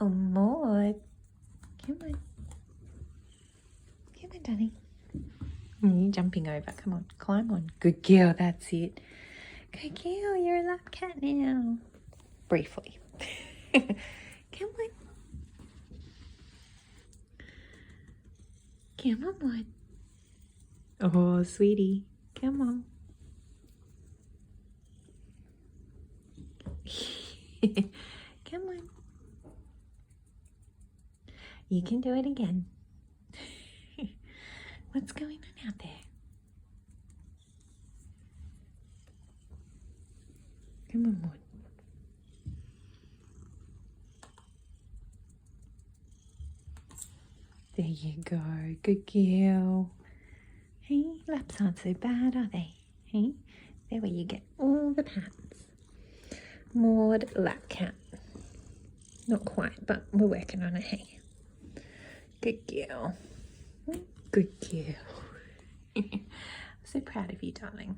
Oh, Maude. Come on. Come on, darling. You're jumping over. Come on, climb on. Good girl, that's it. Good girl, you're a lap cat now. Briefly. Come on. Come on, Maude. Oh, sweetie. Come on. Come on. You can do it again. What's going on out there? Come on, Maude. There you go. Good girl. Hey, laps aren't so bad, are they? Hey, there where you get all the pats. Maude lap cat. Not quite, but we're working on it, hey. Good girl. Good girl. I'm so proud of you, darling.